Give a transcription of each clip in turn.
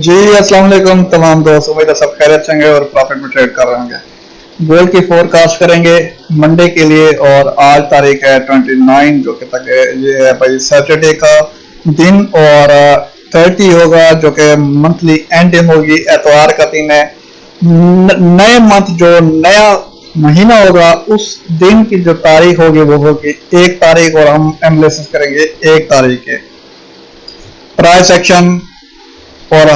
जी अस्सलाम वालेकुम तमाम दोस्त, उम्मीद है सब खैरियत से होंगे और प्रॉफिट में ट्रेड कर रहे होंगे। गोल्ड की फोरकास्ट करेंगे मंडे के लिए और आज तारीख है 29 जो कि तक ये है भाई सैटरडे का दिन और 30 होगा जो कि मंथली एंडिंग होगी, एतवार का दिन है। नए मंथ जो नया महीना होगा उस दिन की जो तारीख होगी वो होगी 1 तारीख और हम एनालिसिस करेंगे 1 तारीख के प्राइस एक्शन और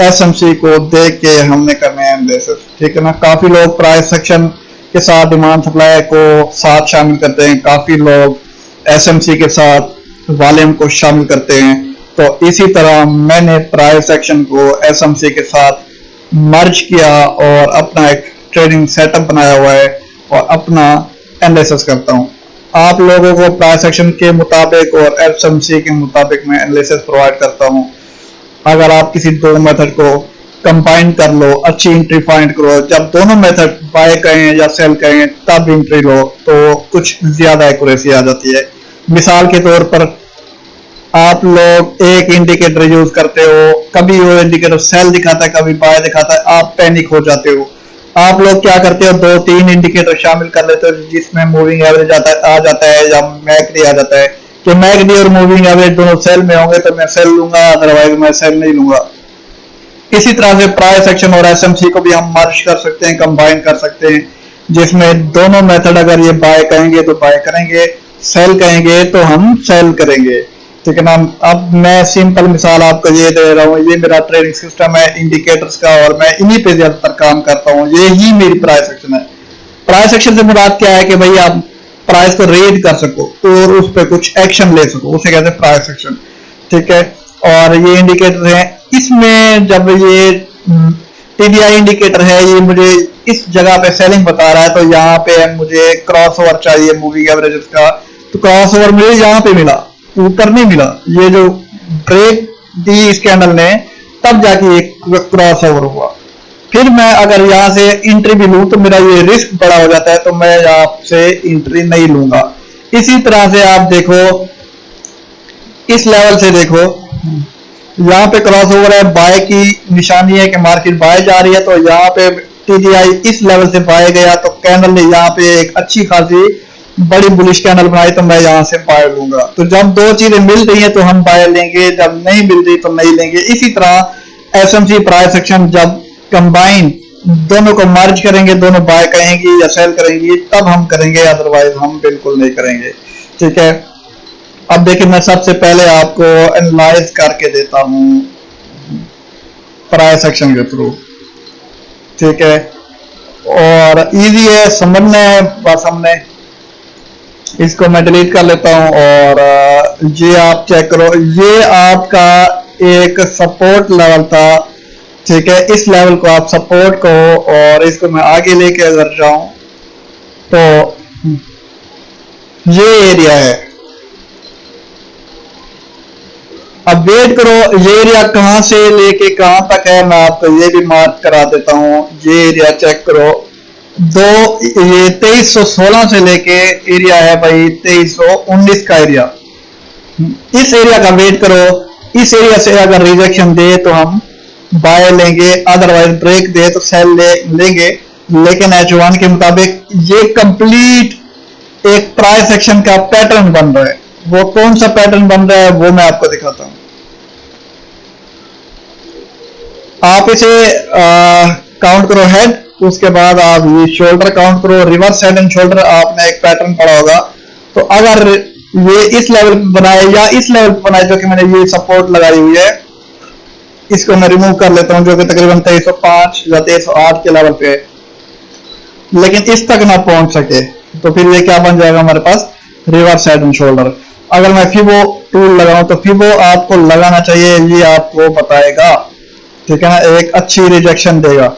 एसएमसी को देख के हमने करने हैं एनालिसिस, ठीक है ना। काफी लोग प्राइस सेक्शन के साथ डिमांड सप्लाई को साथ शामिल करते हैं, काफी लोग एसएमसी के साथ वॉल्यूम को शामिल करते हैं। तो इसी तरह मैंने प्राइस सेक्शन को एसएमसी के साथ मर्ज किया और अपना एक ट्रेडिंग सेटअप बनाया हुआ है और अपना एनालिसिस करता हूं। आप लोगों को प्राइस सेक्शन के मुताबिक और एसएमसी के मुताबिक मैं एनालिसिस प्रोवाइड करता हूं। अगर आप किसी दो मेथड को कंबाइन कर लो, अच्छी एंट्री फाइंड करो, जब दोनों मेथड बाय करें या सेल करें तब एंट्री लो तो कुछ ज्यादा एक्यूरेसी आ जाती है। मिसाल के तौर पर आप लोग एक इंडिकेटर यूज करते हो, कभी वो इंडिकेटर सेल दिखाता है कभी बाय दिखाता है, आप पैनिक हो जाते हो। आप लोग क्या करते हो, 2-3 इंडिकेटर शामिल कर लेते हो जिसमें मूविंग एवरेज आ जाता है या मैकडी आ जाता है कि मैकडी और मूविंग एवरेज दोनों सेल में होंगे तो मैं सेल लूंगा, अदरवाइज मैं सेल नहीं लूंगा। इसी तरह से प्राइस एक्शन और एसएमसी को भी हम मर्ज कर सकते हैं, कंबाइन कर सकते हैं, जिसमें दोनों मेथड अगर ये बाय कहेंगे तो बाय करेंगे, सेल कहेंगे तो हम सेल करेंगे, ठीक है ना। अब मैं सिंपल मिसाल आपको ये दे रहा हूँ, ये मेरा ट्रेडिंग सिस्टम है इंडिकेटर्स का और मैं इन्हीं पे ज्यादातर काम करता हूँ। ये ही मेरी प्राइस एक्शन है। प्राइस एक्शन से मुराद क्या है कि भाई आप प्राइस को रीड कर सको और उस पर कुछ एक्शन ले सको, उसे कहते हैं प्राइस एक्शन, ठीक है। और ये इंडिकेटर है, इसमें जब ये टीडीआई इंडिकेटर है ये मुझे इस जगह पे सेलिंग बता रहा है तो यहाँ पे मुझे क्रॉस ओवर चाहिए मूविंग एवरेज का, तो क्रॉस ओवर मुझे यहाँ पे मिला, ऊपर नहीं मिला। ये जो ब्रेक दी इस कैंडल ने तब जाके एक क्रॉस ओवर हुआ। फिर मैं अगर यहां से एंट्री भी लूं तो मेरा ये रिस्क बड़ा हो जाता है, तो मैं यहां से एंट्री नहीं लूंगा। इसी तरह से आप देखो, इस लेवल से देखो, यहाँ पे क्रॉस ओवर है, बाय की निशानी है कि मार्केट बाय जा रही है, तो यहाँ पे टीडीआई इस लेवल से बाय गया तो कैंडल ने यहाँ पे एक अच्छी खासी बड़ी बुलिश कैंडल बनाई तो मैं यहाँ से बाय लूंगा। तो जब दो चीजें मिल रही है तो हम बाय लेंगे, जब नहीं मिल रही तो नहीं लेंगे। इसी तरह एसएमसी प्राइस एक्शन जब कंबाइन दोनों को मर्ज करेंगे, दोनों बाय करेंगी या सेल करेंगी तब हम करेंगे, अदरवाइज हम बिल्कुल नहीं करेंगे, ठीक है। अब देखिए मैं सबसे पहले आपको एनालाइज करके देता हूं प्राइस एक्शन के थ्रू, ठीक है, और इजी है, समझना है बस हमने। इसको मैं डिलीट कर लेता हूं और ये आप चेक करो, ये आपका एक सपोर्ट लेवल था, ठीक है। इस लेवल को आप सपोर्ट करो और इसको मैं आगे लेके अगर जाऊं तो ये एरिया है। अब वेट करो, ये एरिया कहां से लेके कहां तक है मैं आपको ये भी मार्क करा देता हूं। ये एरिया चेक करो, ये 2316 से लेके एरिया है भाई 2319 का एरिया। इस एरिया का वेट करो, इस एरिया से अगर रिजेक्शन दे तो हम बाय लेंगे, अदरवाइज ब्रेक दे तो सेल लेंगे। लेकिन H1 के मुताबिक ये कंप्लीट एक प्राइस एक्शन का पैटर्न बन रहा है। वो कौन सा पैटर्न बन रहा है वो मैं आपको दिखाता हूं। आप इसे काउंट करो हेड, उसके बाद आप ये शोल्डर काउंट करो, रिवर्स हेड एंड शोल्डर आपने एक पैटर्न पढ़ा होगा। तो अगर ये इस लेवल पे बनाए या इस लेवल पे बनाए जो कि मैंने ये सपोर्ट लगाई हुई है, इसको मैं रिमूव कर लेता हूं जो कि तकरीबन 2305 या 2308 के लेवल पे है, लेकिन इस तक ना पहुंच सके तो फिर ये क्या बन जाएगा हमारे पास, रिवर्स हेड एंड शोल्डर। अगर मैं फिबो टूल लगाऊं तो फिबो आपको लगाना चाहिए, ये आपको बताएगा, ठीक है ना, एक अच्छी रिजेक्शन देगा।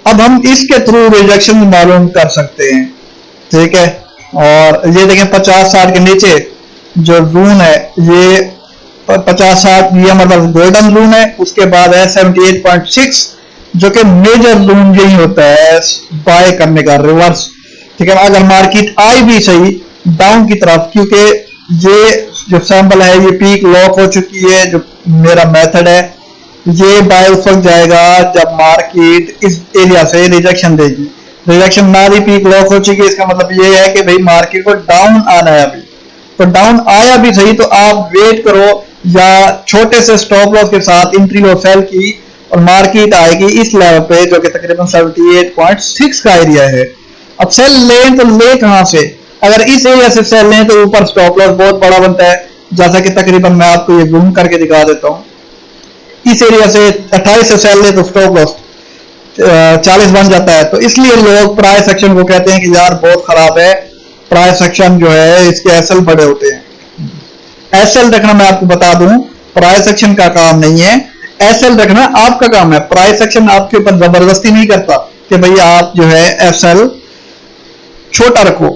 अब हम इसके थ्रू रिजेक्शन मालूम कर सकते हैं, ठीक है। और ये देखें 50-60 के नीचे जो रून है, ये 50-60 ये मतलब गोल्डन रून है। उसके बाद है 78.6 जो कि मेजर रून यही होता है बाय करने का, रिवर्स, ठीक है। अगर मार्केट आई भी सही डाउन की तरफ, क्योंकि ये जो सैंपल है ये पीक लॉक हो चुकी है, जो मेरा मेथड है ये बाय उस वक्त जाएगा जब मार्केट इस एरिया से रिजेक्शन देगी। रिजेक्शन ना भी पीक लॉक हो चुकी है, इसका मतलब ये है कि भाई मार्केट को डाउन आना है अभी। तो डाउन आया भी सही तो आप वेट करो या छोटे से स्टॉप लॉस के साथ एंट्री लो सेल की, और मार्केट आएगी इस लेवल पे जो कि तकरीबन 78.6 का एरिया है। अब सेल लें तो ले कहां से? अगर इस एरिया से सेल लें तो ऊपर स्टॉप लॉस बहुत बड़ा बनता है, जैसा कि तकरीबन मैं आपको ये जूम करके दिखा देता हूं। इस एरिया से 28 से सेल ले तो स्टॉप लॉस 40 बन जाता है। तो इसलिए लोग प्राइस एक्शन को कहते हैं कि यार बहुत खराब है, प्राइस एक्शन जो है इसके एसएल बड़े होते हैं। एसएल रखना मैं आपको बता दूं प्राइस एक्शन का काम नहीं है, एसएल रखना आपका काम है। प्राइस एक्शन आपके ऊपर जबरदस्ती नहीं करता कि भाई आप जो है एसएल छोटा रखो,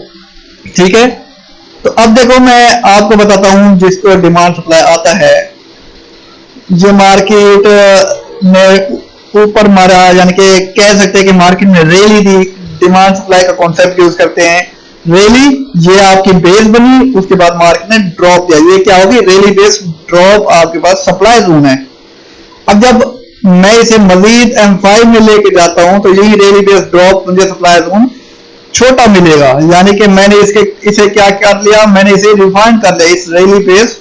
ठीक है। तो अब देखो मैं आपको बताता हूं जिसको डिमांड सप्लाई आता है, जो मार्केट ने ऊपर मारा, यानी कि कह सकते हैं कि मार्केट में रैली दी, डिमांड सप्लाई का कॉन्सेप्ट यूज करते हैं। रैली ये आपकी बेस बनी, उसके बाद मार्केट ने ड्रॉप दिया, ये क्या होगी? रैली बेस ड्रॉप आपके पास सप्लाई जोन है। अब जब मैं इसे मजीद M5 में लेके जाता हूं तो यही रैली बेस ड्रॉप मुझे सप्लाई जोन छोटा मिलेगा, यानी कि मैंने इसे क्या कर लिया, मैंने इसे रिफाइन कर लिया इस रैली बेस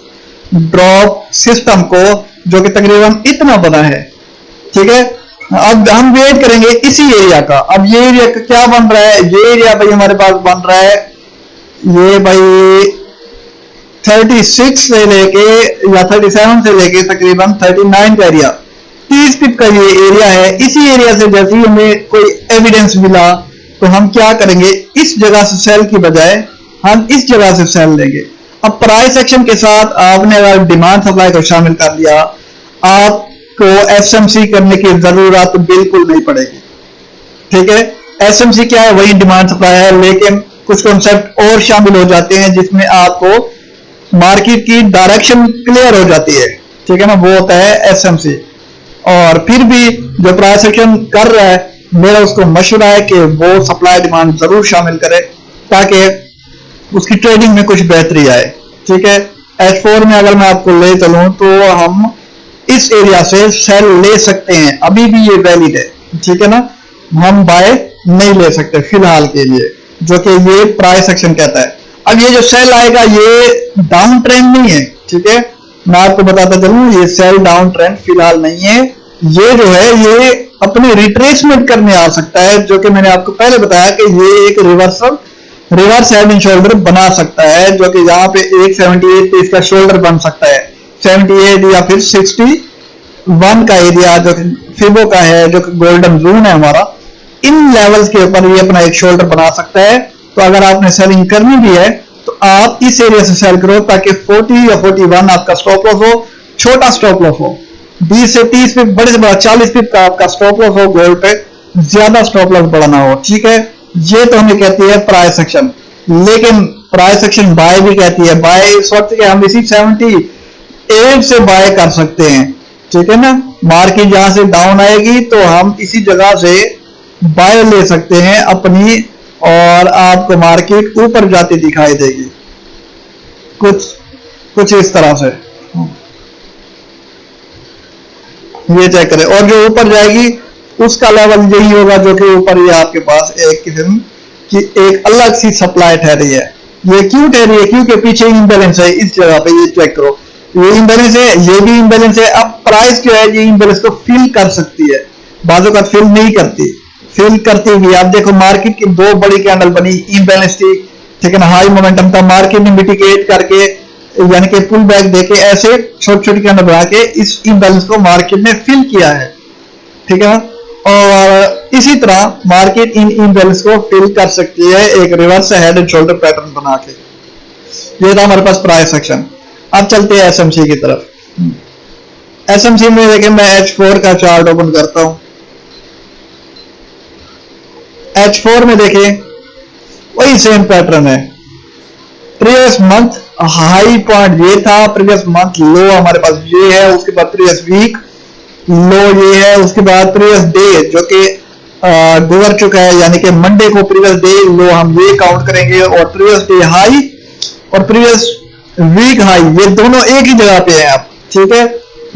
ड्रॉप सिस्टम को, जो कि तकरीबन इतना बना है, ठीक है। अब हम वेट करेंगे इसी एरिया का। अब ये एरिया क्या बन रहा है? ये एरिया भाई हमारे पास बन रहा है, ये भाई 36 से लेके या 37 से लेके तकरीबन 39 का एरिया, 30 पिप का ये एरिया है। इसी एरिया से जैसे ही हमें कोई एविडेंस मिला तो हम क्या करेंगे, इस जगह से सेल की बजाय हम इस जगह से सेल लेंगे। अब प्राइस एक्शन के साथ आपने अगर डिमांड सप्लाई को शामिल कर लिया, आपको एसएमसी करने की जरूरत बिल्कुल नहीं पड़ेगी, ठीक है। एसएमसी क्या है? वही डिमांड सप्लाई है, लेकिन कुछ कॉन्सेप्ट और शामिल हो जाते हैं जिसमें आपको मार्केट की डायरेक्शन क्लियर हो जाती है, ठीक है ना, वो होता है एसएमसी। और फिर भी जो प्राइस एक्शन कर रहा है, मेरा उसको मशवरा है कि वो सप्लाई डिमांड जरूर शामिल करे ताकि उसकी ट्रेडिंग में कुछ बेहतरी आए, ठीक है। H4 में अगर मैं आपको ले चलूं तो हम इस एरिया से सेल ले सकते हैं, अभी भी ये वैलिड है, ठीक है ना। हम बाय नहीं ले सकते फिलहाल के लिए, जो कि ये प्राइस एक्शन कहता है। अब ये जो सेल आएगा ये डाउन ट्रेंड नहीं है, ठीक है, मैं आपको बताता चलूं, ये सेल डाउन ट्रेंड फिलहाल नहीं है। ये जो है ये अपने रिट्रेसमेंट करने आ सकता है, जो कि मैंने आपको पहले बताया कि ये एक रिवर्स हेड एंड शोल्डर बना सकता है, जो कि यहाँ पे 178 पे इसका शोल्डर बन सकता है, 78 या फिर 61 का एरिया जो फिबो का है, जो कि गोल्डन जोन है हमारा, इन लेवल्स के ऊपर ये अपना एक शोल्डर बना सकता है। तो अगर आपने सेलिंग करनी भी है तो आप इस एरिया से सेल करो ताकि 40 या 41 आपका स्टॉप लॉस हो, छोटा स्टॉप लॉस हो, 20 से 30 पिप, बड़े से बड़ा 40 पिप का आपका स्टॉप लॉस हो गोल्ड पे, ज्यादा स्टॉप लॉस बड़ा ना हो, ठीक है। ये तो हमें कहती है प्राइस एक्शन, लेकिन प्राइस एक्शन बाय भी कहती है। बाय इस वक्त के हम इसी 78 से बाय कर सकते हैं, ठीक है ना। मार्केट जहां से डाउन आएगी तो हम इसी जगह से बाय ले सकते हैं अपनी, और आपको मार्केट ऊपर जाती दिखाई देगी कुछ इस तरह से, ये चेक करें। और जो ऊपर जाएगी उसका लेवल यही होगा जो कि ऊपर ये आपके पास एक किस्म की एक अलग सी सप्लाई ठहरी है। ये क्यों ठहरी है? क्योंकि पीछे इम्बैलेंस है इस जगह पे, ये चेक करो, ये इम्बैलेंस है, ये भी इम्बैलेंस है। अब प्राइस जो है ये इम्बैलेंस को फिल कर सकती है, बाजू का फिल नहीं करती, फिल करती हुई। आप देखो मार्केट की दो बड़ी कैंडल बनी, इम्बैलेंस थी, ठीक है ना, हाई मोमेंटम था, मार्केट ने मिटिगेट करके यानी कि पुल बैक देके ऐसे छोटी छोटी कैंडल बना के इस इम्बैलेंस को मार्केट ने फिल किया है, ठीक है ना। और इसी तरह मार्केट इन इम्बैलेंस को फिल कर सकती है एक reverse head and shoulder pattern बना के। ये था हमारे पास प्राइस एक्शन। अब चलते हैं एसएमसी की तरफ। एसएमसी में देखिए मैं H4 का चार्ट ओपन करता हूं। H4 में देखिए वही सेम पैटर्न है। प्रीवियस मंथ हाई पॉइंट ये था, प्रीवियस मंथ लो हमारे पास ये है, उसके बाद प्रीवियस वीक लो ये है, उसके बाद प्रीवियस डे जो कि गुजर चुका है, यानी कि मंडे को प्रीवियस डे लो हम ये काउंट करेंगे, और प्रीवियस डे हाई और प्रीवियस वीक हाई ये दोनों एक ही जगह पे हैं आप, ठीक है।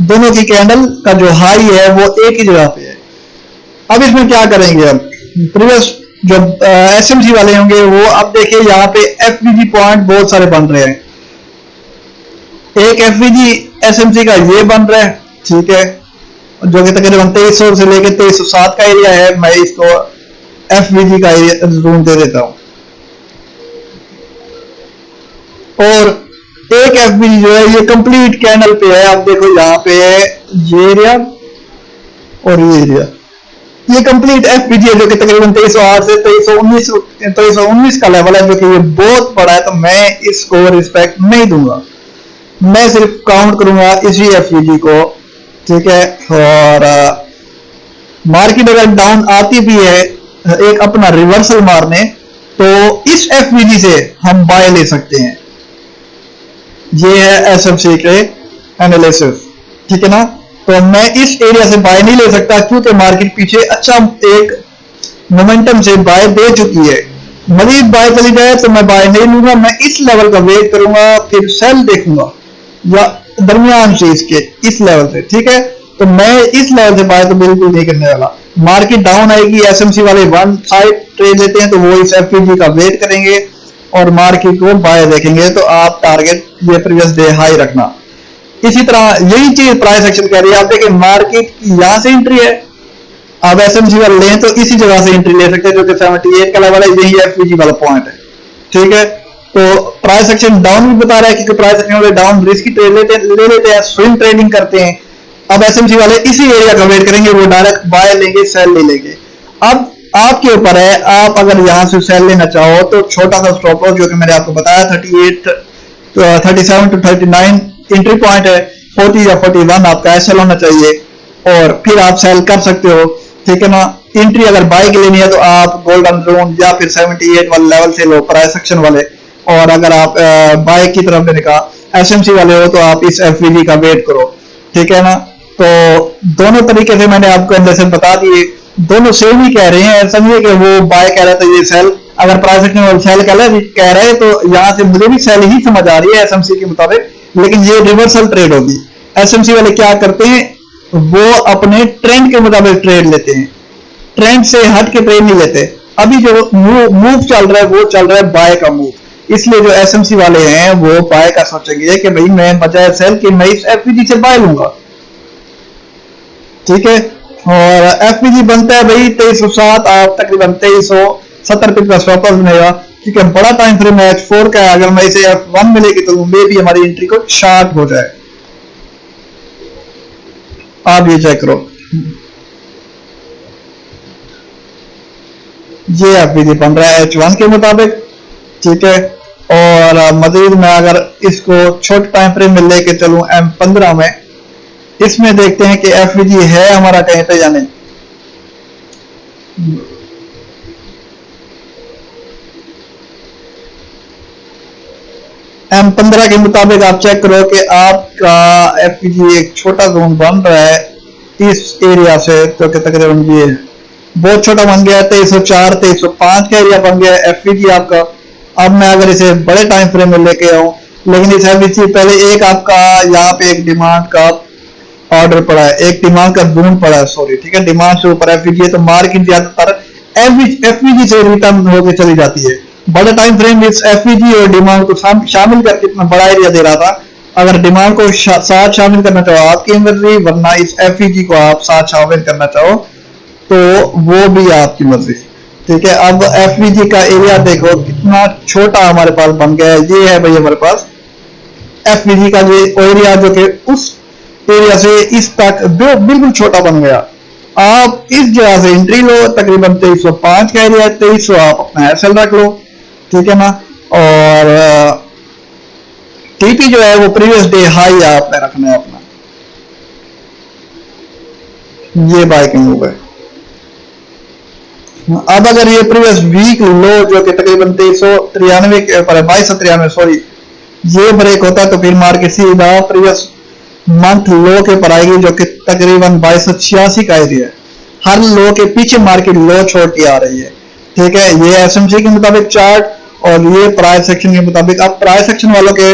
दोनों की कैंडल का जो हाई है वो एक ही जगह पे है। अब इसमें क्या करेंगे, हम प्रीवियस जो एसएमसी वाले होंगे वो, अब देखिए यहाँ पे एफवीजी पॉइंट बहुत सारे बन रहे हैं। एक एफवीजी एसएमसी का ये बन रहा है, ठीक है, जो कि तकरीबन 2300 से लेकर 2307 का एरिया है। मैं इसको एफवीजी का एरिया जूम दे देता हूं। और एक एफवीजी जो है ये कंप्लीट कैंडल पे है। आप देखो यहाँ पे ये एरिया और ये एरिया, ये कंप्लीट एफवीजी है, जो कि तकरीबन 2308 से 2319 का लेवल है, जो कि ये बहुत बड़ा है। तो मैं इसको रिस्पेक्ट नहीं दूंगा, मैं सिर्फ काउंट करूंगा इसी एफवीजी को, ठीक है। और मार्केट अगर डाउन आती भी है एक अपना रिवर्सल मारने, तो इस एफवीजी से हम बाय ले सकते हैं। ये है एसएमसी के एनालिसिस, ठीक है ना। तो मैं इस एरिया से बाय नहीं ले सकता, क्योंकि मार्केट पीछे अच्छा एक मोमेंटम से बाय दे चुकी है। मजीद बाय चली जाए तो मैं बाय नहीं लूंगा, मैं इस लेवल का वेट करूंगा, फिर सेल देखूंगा या दरमियान से इसके इस लेवल से, ठीक है। तो मैं इस लेवल से बाय तो बिल्कुल नहीं करने वाला। मार्केट डाउन आएगी, एसएमसी वाले वन साइड ट्रेड लेते हैं, तो वो इस एफवीजी का वेट करेंगे और मार्केट को बाय देखेंगे। तो आप टारगेट ये प्रीवियस डे हाई रखना। इसी तरह यही चीज प्राइस एक्शन कह रही है। आप देखिए मार्केट यहां से एंट्री है, आप एसएमसी वाले लें तो इसी जगह से एंट्री ले सकते हैं, जो कि 78 का लेवल है, यही एफवीजी वाला पॉइंट है, ठीक है। तो प्राइस एक्शन डाउन भी बता रहा है, क्योंकि प्राइस एक्शन वाले डाउन रिस्की ट्रेड ले लेते हैं, स्विंग ट्रेडिंग करते हैं। अब एसएमसी वाले इसी एरिया का वेट करेंगे, वो डायरेक्ट बाय लेंगे, सेल ले लेंगे। अब आपके ऊपर है, आप अगर यहां से सेल लेना चाहो तो छोटा सा स्टॉप लॉस, जो कि मैंने आपको बताया 37 to 39 एंट्री पॉइंट है, 40 या 41 आपका एसएल होना चाहिए, और फिर आप सेल कर सकते हो, ठीक है ना। एंट्री अगर बाय की लेनी है तो आप गोल्डन जोन या फिर 78 वाले लेवल से लो, प्राइस एक्शन वाले। और अगर आप बाय की तरफ लेने का एसएमसी वाले हो तो आप इस एफवीजी का वेट करो, ठीक है ना। तो दोनों तरीके से मैंने आपको एनालिसिस बता दिए, दोनों सेम ही कह रहे हैं। समझिए कि वो बाय कह रहा था ये सेल, अगर प्राइस एक्शन वाले सेल कह रहे हैं तो यहाँ से मुझे भी सेल ही समझ आ रही है एसएमसी के मुताबिक, लेकिन ये रिवर्सल ट्रेड होगी। एसएमसी वाले क्या करते हैं, वो अपने ट्रेंड के मुताबिक ट्रेड लेते हैं, ट्रेंड से हट के ट्रेड नहीं लेते। अभी जो मूव चल रहा है वो चल रहा है बाय का मूव, इसलिए जो एसएमसी वाले हैं वो बाय का सोचेंगे कि भाई मैं बजाय सेल के मैं इस एफवीजी से बाय लूंगा, ठीक है। और एफवीजी बनता है भाई 2307, आप तकरीबन 2370 पे स्टॉप लॉस बनेगा, क्योंकि बड़ा टाइम फ्रेम है H4 का। अगर मैं इसे F1 में लेके चलूं मे भी हमारी एंट्री को शार्ट हो जाए। आप ये चेक करो, ये एफवीजी बन रहा है H1 के मुताबिक, ठीक है। और मजीद मैं अगर इसको छोटे टाइम फ्रेम में लेके चलूं M15 में, इसमें देखते हैं कि एफवीजी है हमारा कहीं पे या नहीं। M15 के मुताबिक आप चेक करो कि आपका एफवीजी एक छोटा जोन बन रहा है इस एरिया से, तो कि तकरीबन ये बहुत छोटा बन गया है, 2304 2305 का एरिया बन गया है एफवीजी आपका। अब मैं अगर इसे बड़े टाइम फ्रेम में लेके आऊं, लेकिन इस एफवीजी पहले एक आपका यहाँ पे एक डिमांड का ऑर्डर पड़ा है, एक डिमांड का जोन पड़ा है, सॉरी, ठीक है। डिमांड से ऊपर एफवीजी है, तो मार्केट ज्यादातर एफवीजी से रिटर्न होकर चली जाती है। बड़ा टाइम फ्रेम इस एफवीजी और डिमांड को शामिल करके इतना बड़ा एरिया दे रहा था। अगर डिमांड को साथ शामिल करना चाहो आपकी मर्जी, वरना इस एफवीजी को आप साथ शामिल करना चाहो तो वो भी आपकी मर्जी, ठीक है। अब एफवीजी का एरिया देखो कितना छोटा हमारे पास बन गया है। ये है भाई हमारे पास एफवीजी का ये एरिया, जो कि उस एरिया से इस तक बिल्कुल छोटा बन गया। आप इस जगह से एंट्री लो, तकरीबन 2305 का एरिया है, 2300 आप अपना एसएल रख लो, ठीक है ना। और टीपी जो है वो प्रीवियस डे हाई आपने रखना है अपना, ये बाय की मूव है। अब अगर ये प्रीवियस वीक लो जो कि तकरीबन 2393 के ऊपर है, 2293 सॉरी, ये ब्रेक होता है तो फिर मार्केट सीधा प्रीवियस मंथ लो के ऊपर आएगी, जो कि तकरीबन 2286 का एरिया है। हर लो के पीछे मार्केट लो छोड़ती आ रही है, ठीक है। ये एसएमसी के मुताबिक चार्ट और ये प्राइस सेक्शन के मुताबिक। अब प्राइस सेक्शन वालों के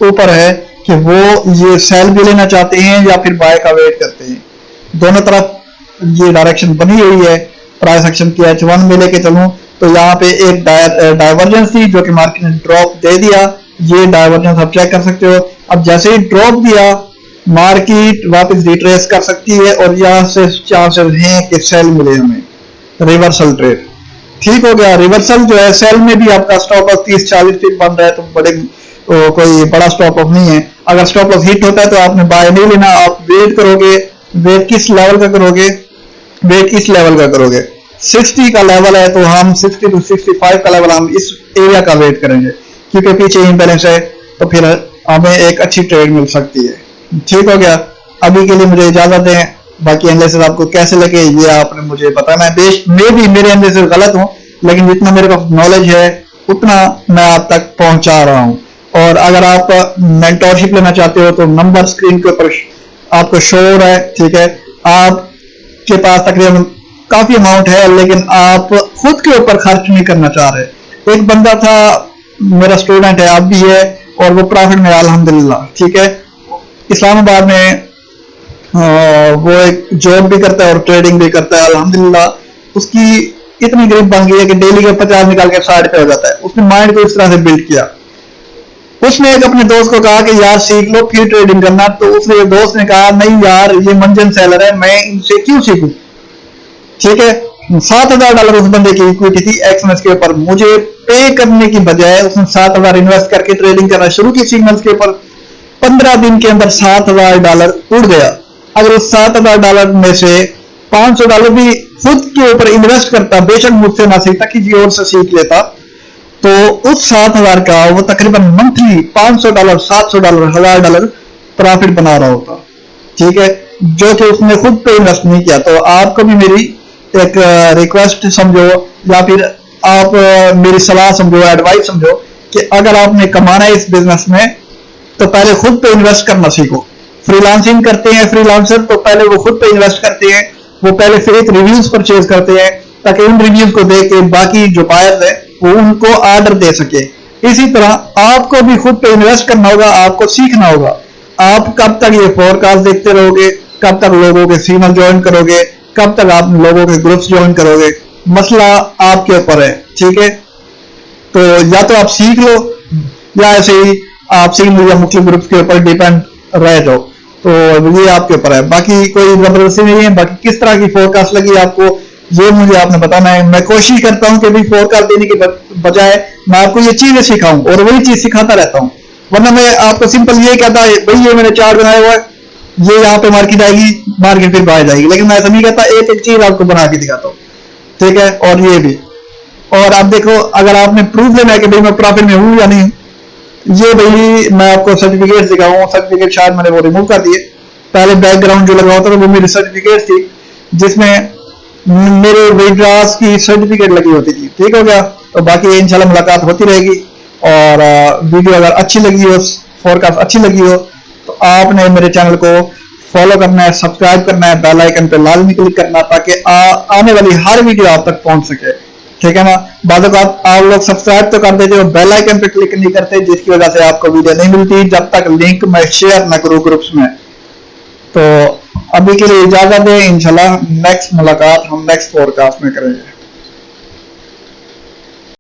ऊपर है कि वो ये सेल भी लेना चाहते हैं या फिर बाय का वेट करते हैं। दोनों तरफ ये डायरेक्शन बनी हुई है। प्राइस एक्शन की H1 में लेके चलूं तो यहाँ पे एक डाइवर्जेंस थी जो कि मार्केट ने ड्रॉप दे दिया। ये डाइवर्जेंस आप चेक कर सकते हो। अब जैसे ही ड्रॉप दिया मार्केट वापस रिट्रेस कर सकती है और यहाँ से चांसेस हैं कि सेल मिले हमें, रिवर्सल ट्रेड। ठीक हो गया। रिवर्सल जो है सेल में भी आपका स्टॉप लॉस 30-40 फीट बन रहा है तो कोई बड़ा स्टॉप लॉस नहीं है। अगर स्टॉप लॉस हिट होता है तो आपने बाय नहीं लेना, आप वेट करोगे। वेट किस लेवल का करोगे? वेट इस लेवल का करोगे। 60 का लेवल है तो हम 60 to 65 का लेवल हम इस एरिया का वेट करेंगे क्योंकि पीछे इम्बैलेंस है तो फिर हमें एक अच्छी ट्रेड मिल सकती है। ठीक हो गया। अभी के लिए मुझे इजाजत दें। बाकी एनालिसिस आपको कैसे लगे ये आपने मुझे बताना है। मैं भी मेरे एनालिसिस गलत हूँ लेकिन जितना मेरे पास नॉलेज है उतना मैं आप तक पहुंचा रहा हूँ। और अगर आप मेंटोरशिप लेना चाहते हो तो नंबर स्क्रीन के ऊपर आपको शो हो रहा है। ठीक है। आपके पास तकरीबन काफी अमाउंट है लेकिन आप खुद के ऊपर खर्च नहीं करना चाह रहे। एक बंदा था मेरा स्टूडेंट है, आप भी है, और वो प्रॉफिट में अल्हम्दुलिल्लाह। ठीक है। इस्लामाबाद में वो एक जॉब भी करता है और ट्रेडिंग भी करता है अल्हम्दुलिल्लाह। उसकी इतनी ग्रिप बन गई है कि डेली का 50 निकाल के 60 पे हो जाता है। उसने माइंड को इस तरह से बिल्ड किया। उसने एक अपने दोस्त को कहा कि यार सीख लो फिर ट्रेडिंग करना। तो उसने दोस्त ने कहा नहीं यार ये मंजन सेलर है, मैं इनसे क्यों सीखूं। ठीक है। $7,000 उस बंदे की इक्विटी थी एक्सएमएस के ऊपर। मुझे पे करने की बजाय उसने $7,000 इन्वेस्ट करके ट्रेडिंग करना शुरू की सिग्नल्स के ऊपर। 15 दिन के अंदर $7,000 उड़ गया। अगर उस $7,000 में से $500 भी खुद के ऊपर इन्वेस्ट करता, बेशक मुझसे ना सीखता किसी और से सीख लेता, तो उस 7,000 का वो तकरीबन मंथली $500, $700, $1,000 प्रॉफिट बना रहा होता। ठीक है। जो कि उसने खुद पे इन्वेस्ट नहीं किया। तो आपको भी मेरी एक रिक्वेस्ट समझो या फिर आप मेरी सलाह समझो, एडवाइस समझो कि अगर आपने कमाना है इस बिजनेस में तो पहले खुद पे इन्वेस्ट करना सीखो। फ्रीलांसिंग करते हैं फ्रीलांसर तो पहले वो खुद पे इन्वेस्ट करते हैं। वो पहले फेक रिव्यूज परचेज करते हैं ताकि उन रिव्यूज को देख के बाकी जो बायर्स है वो उनको ऑर्डर दे सके। इसी तरह आपको भी खुद पे इन्वेस्ट करना होगा, आपको सीखना होगा। आप कब तक ये फोरकास्ट देखते रहोगे, कब तक लोगों के सिग्नल ज्वाइन करोगे, कब तक आप लोगों के ग्रुप्स ज्वाइन करोगे, मसला आपके ऊपर है। ठीक है। तो या तो आप सीख लो या ऐसे ही आप सिग्नल या मुख्य ग्रुप्स के ऊपर डिपेंड रह जाओ। तो ये आपके ऊपर है। बाकी कोई जबरदस्ती नहीं है। बाकी किस तरह की फोरकास्ट लगी आपको ये मुझे आपने बताना है। मैं कोशिश करता हूं कि भाई फोरकास्ट देने के बजाय मैं आपको ये चीजें सिखाऊं और वही चीज सिखाता रहता हूं। वरना मैं आपको सिंपल ये कहता है भाई ये मैंने चार्ट बनाया हुआ है, ये यहाँ पे मार्केट आएगी, मार्केट फिर बाहर जाएगी। लेकिन मैं ऐसा नहीं कहता, एक एक चीज आपको बना के दिखाता हूँ। ठीक है। और ये भी, और आप देखो अगर आपने प्रूफ लेना है कि भाई मैं प्रॉफिट में हूं या नहीं, ये भाई मैं आपको सर्टिफिकेट दिखाऊं। सर्टिफिकेट शायद मैंने वो रिमूव कर दिए। पहले बैकग्राउंड जो लगा होता था वो मेरी सर्टिफिकेट थी जिसमें मेरे विड्रॉस की सर्टिफिकेट लगी होती थी। ठीक हो गया। तो बाकी इंशाल्लाह मुलाकात होती रहेगी। और वीडियो अगर अच्छी लगी हो, फोरकास्ट अच्छी लगी हो तो आपने मेरे चैनल को फॉलो करना है, सब्सक्राइब करना है, बेल आइकन पे लाजमी क्लिक करना ताकि आने वाली हर वीडियो आप तक पहुंच सके। ठीक है ना। बाद आप लोग सब्सक्राइब तो कर देते हो, बेल आइकन पे क्लिक नहीं करते जिसकी वजह से आपको वीडियो नहीं मिलती जब तक लिंक मैं शेयर न करूं ग्रुप्स में। तो अभी के लिए इजाजत दें। इंशाल्लाह नेक्स्ट मुलाकात हम नेक्स्ट फोरकास्ट में करेंगे।